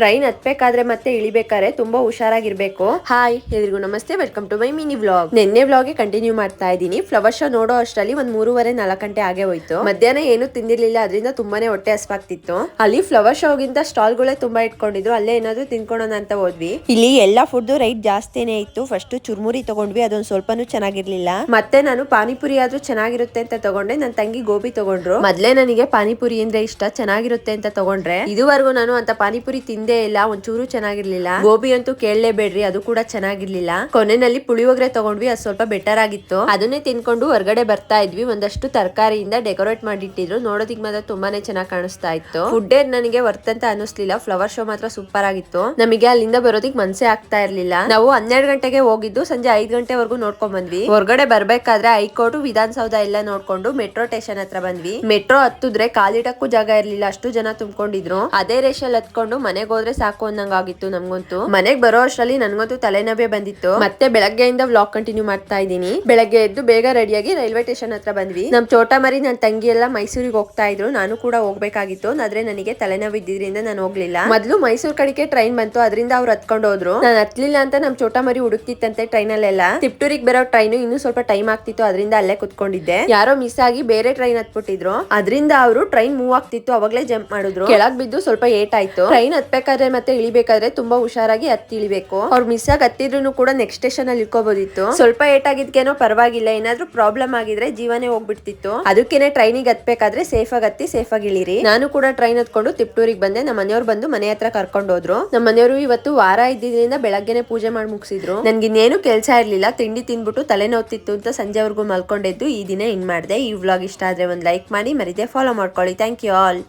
Train ಹತ್ಬೇಕಾದ್ರೆ ಮತ್ತೆ ಇಳಿಬೇಕಾದ್ರೆ ತುಂಬಾ ಹುಷಾರಾಗಿರ್ಬೇಕು. Hi ಎಲ್ರಿಗೂ ನಮಸ್ತೆ, welcome to my mini vlog. ನಿನ್ನೆ ವ್ಲಾಗ್ ಕಂಟಿನ್ಯೂ ಮಾಡ್ತಾ ಇದ್ದೀನಿ. ಫ್ಲವರ್ ಶೋ ನೋಡೋ ಅಷ್ಟರಲ್ಲಿ 3:30-4 ಗಂಟೆ ಆಗೇ ಹೋಯ್ತು. ಮಧ್ಯಾಹ್ನ ಏನು ತಿಂದಿರ್ಲಿಲ್ಲ, ಅದರಿಂದ ತುಂಬಾನೇ ಹೊಟ್ಟೆ ಹಸ್ವಾಗ್ತಿತ್ತು. ಅಲ್ಲಿ ಫ್ಲವರ್ ಶೋಗಿಂತ ಸ್ಟಾಲ್ ಗಳೇ ತುಂಬಾ ಇಟ್ಕೊಂಡಿದ್ರು, ಅಲ್ಲೇ ಏನಾದ್ರು ತಿನ್ಕೊಳ್ಳೋಣ ಅಂತ ಹೋದ್ವಿ. ಇಲ್ಲಿ ಎಲ್ಲಾ ಫುಡ್ ರೈಟ್ ಜಾಸ್ತಿನೇ ಇತ್ತು. ಫಸ್ಟ್ ಚುರ್ಮುರಿ ತಗೊಂಡ್ವಿ, ಅದೊಂದು ಸ್ವಲ್ಪನೂ ಚೆನ್ನಾಗಿರ್ಲಿಲ್ಲ. ಮತ್ತೆ ನಾನು ಪಾನಿಪುರಿ ಆದ್ರೂ ಚೆನ್ನಾಗಿರುತ್ತೆ ಅಂತ ತಗೊಂಡೆ. ನನ್ನ ತಂಗಿ ಗೋಬಿ ತಗೊಂಡ್ರು. ಮೊದ್ಲೇ ನನಗೆ ಪಾನಿಪುರಿ ಅಂದ್ರೆ ಇಷ್ಟ, ಚೆನ್ನಾಗಿರುತ್ತೆ ಅಂತ ತಗೊಂಡ್ರೆ. ಇದುವರೆಗೂ ನಾನು ಅಂತ ಪಾನಿಪುರಿ ತಿಂದೇ ಇಲ್ಲ, ಒಂಚೂರು ಚೆನ್ನಾಗಿರ್ಲಿಲ್ಲ. ಗೋಬಿ ಅಂತೂ ಕೇಳಲೇಬೇಡ್ರಿ, ಅದು ಕೂಡ ಚೆನ್ನಾಗಿರ್ಲಿಲ್ಲ. ಕೊನೆಯಲ್ಲಿ ಪುಳಿಯೋಗರೆ ತಗೊಂಡ್ವಿ, ಅದು ಸ್ವಲ್ಪ ಬೆಟರ್ ಆಗಿತ್ತು. ಅದನ್ನೇ ತಿನ್ಕೊಂಡು ಹೊರಗಡೆ ಬರ್ತಾ ಇದ್ವಿ. ಒಂದಷ್ಟು ತರಕಾರಿಯಿಂದ ಡೆಕೋರೇಟ್ ಮಾಡಿಟ್ಟಿದ್ರು, ನೋಡೋದಿಕ್ ಮಾತ್ರ ತುಂಬಾನೇ ಚೆನ್ನಾಗಿ ಕಾಣಿಸ್ತಾ ಇತ್ತು. ಫುಡ್ ನನಗೆ ವರ್ತ್ ಅಂತ ಅನಿಸ್ಲಿಲ್ಲ. ಫ್ಲವರ್ ಶೋ ಮಾತ್ರ ಸೂಪರ್ ಆಗಿತ್ತು. ನಮಗೆ ಅಲ್ಲಿಂದ ಬರೋದಿಕ್ ಮನ್ಸೇ ಆಗ್ತಾ ಇರ್ಲಿಲ್ಲ. ನಾವು 12 ಗಂಟೆಗೆ ಹೋಗಿದ್ದು, ಸಂಜೆ 5 ಗಂಟೆವರೆಗೂ ನೋಡ್ಕೊಂಡ್ ಬಂದ್ವಿ. ಹೊರಗಡೆ ಬರ್ಬೇಕಾದ್ರೆ ಹೈಕೋರ್ಟ್, ವಿಧಾನಸೌಧ ಎಲ್ಲ ನೋಡ್ಕೊಂಡು ಮೆಟ್ರೋ ಸ್ಟೇಷನ್ ಹತ್ರ ಬಂದ್ವಿ. ಮೆಟ್ರೋ ಹತ್ತಿದ್ರೆ ಕಾಲಿಡಕ್ಕೂ ಜಾಗ ಇರ್ಲಿಲ್ಲ, ಅಷ್ಟು ಜನ ತುಂಬಿಕೊಂಡಿದ್ರು. ಅದೇ ರೇಷಲ್ಲಿ ಹತ್ಕೊಂಡು ಮನೆಗೆ ಹೋದ್ರೆ ಸಾಕು ಅನ್ನಂಗ ಆಗಿತ್ತು ನಮ್ಗಂತೂ. ಮನೆಗ್ ಬರೋ ಅಷ್ಟರಲ್ಲಿ ನನ್ಗಂತೂ ತಲೆನೋವೇ ಬಂದಿತ್ತು. ಮತ್ತೆ ಬೆಳಗ್ಗೆಯಿಂದ ವ್ಲಾಗ್ ಕಂಟಿನ್ಯೂ ಮಾಡ್ತಾ ಇದ್ದೀನಿ. ಬೆಳಗ್ಗೆ ಎದ್ದು ಬೇಗ ರೆಡಿಯಾಗಿ ರೈಲ್ವೆ ಸ್ಟೇಷನ್ ಹತ್ರ ಬಂದ್ವಿ. ನಮ್ ಚೋಟ ಮರಿ, ನನ್ ತಂಗಿ ಎಲ್ಲ ಮೈಸೂರಿಗೆ ಹೋಗ್ತಾ ಇದ್ರು. ನಾನು ಕೂಡ ಹೋಗ್ಬೇಕಾಗಿತ್ತು, ಆದ್ರೆ ನನಗೆ ತಲೆನೋವು ಇದ್ದಿದ್ರಿಂದ ನಾನು ಹೋಗ್ಲಿಲ್ಲ. ಮೊದ್ಲು ಮೈಸೂರ್ ಕಡೆಗೆ ಟ್ರೈನ್ ಬಂತು, ಅದರಿಂದ ಅವ್ರು ಹತ್ಕೊಂಡು ಹೋದ್ರು. ನಾನು ಹತ್ಲಿಲ್ಲ ಅಂತ ನಮ್ ಚೋಟ ಮರಿ ಹುಡುಕ್ತಿತ್ತಂತೆ ಟ್ರೈನ್ ಅಲ್ಲೆಲ್ಲ. ತಿಪ್ಟೂರಿಗೆ ಬರೋ ಟ್ರೈನ್ ಇನ್ನು ಸ್ವಲ್ಪ ಟೈಮ್ ಆಗ್ತಿತ್ತು, ಅದರಿಂದ ಅಲ್ಲೇ ಕುತ್ಕೊಂಡಿದ್ದೆ. ಯಾರೋ ಮಿಸ್ ಆಗಿ ಬೇರೆ ಟ್ರೈನ್ ಹತ್ಬಿಟ್ಟಿದ್ರು, ಅದರಿಂದ ಅವರು ಟ್ರೈನ್ ಮೂವ್ ಆಗ್ತಿತ್ತು, ಅವಾಗ್ಲೇ ಜಂಪ್ ಮಾಡಿದ್ರು. ಕೆಳಗ್ ಬಿದ್ದು ಸ್ವಲ್ಪ ಏಟ್ ಆಯ್ತು. ಟ್ರೈನ್ ಹತ್ಬೇಕಾದ್ರೆ ಮತ್ತೆ ಇಳಿಬೇಕಾದ್ರೆ ತುಂಬಾ ಹುಷಾರಾಗಿ ಹತ್ತಿ ಇಳಿಬೇಕು. ಅವ್ರು ಮಿಸ್ ಆಗಿ ಹತ್ತಿದ್ರು ಕೂಡ ನೆಕ್ಸ್ಟ್ ಸ್ಟೇಷನ್ ಅಲ್ಲಿ ಇಳ್ಕೋಬಹುದಿತ್ತು. ಸ್ವಲ್ಪ ಏಟ್ ಆಗಿದ್ಕೇನೋ ಪರವಾಗಿಲ್ಲ, ಏನಾದ್ರೂ ಪ್ರಾಬ್ಲಮ್ ಆಗಿದ್ರೆ ಜೀವನೇ ಹೋಗ್ಬಿಡ್ತಿತ್ತು. ಅದಕ್ಕೇನೆ ಟ್ರೈನಿಗೆ ಹತ್ಬೇಕಾದ್ರೆ ಸೇಫ್ ಆಗಿ ಹತ್ತಿ ಸೇಫ್ ಆಗಿ ಇಳಿರಿ. ನಾನು ಕೂಡ ಟ್ರೈನ್ ಹತ್ಕೊಂಡು ತಿಪ್ಟೂರಿಗೆ ಬಂದೆ. ನಮ್ಮ ಮನೆಯವ್ರು ಬಂದು ಮನೆ ಹತ್ರ ಕರ್ಕೊಂಡು ಹೋದ್ರು. ನಮ್ಮ ಮನೆಯವರು ಇವತ್ತು ವಾರ ಇದ್ದಿದ್ರಿಂದ ಬೆಳಗ್ಗೆನೆ ಪೂಜೆ ಮಾಡಿ ಮುಗಿಸಿದ್ರು. ನನ್ಗೆ ಇನ್ನೇನು ಕೆಲಸ ಇರ್ಲಿಲ್ಲ, ತಿಂಡಿ ತಿನ್ಬಿಟ್ಟು ತಲೆ ನೋವ್ತಿತ್ತು ಅಂತ ಸಂಜೆವರೆಗೂ ಮಲ್ಕೊಂಡಿದ್ದು ಈ ದಿನ ಇನ್ ಮಾಡಿದೆ. ಈ ವ್ಲಾಗ್ ಇಷ್ಟ ಆದ್ರೆ ಒಂದು ಲೈಕ್ ಮಾಡಿ, ಮರಿದೆ ಫಾಲೋ ಮಾಡ್ಕೊಳ್ಳಿ. Thank you all.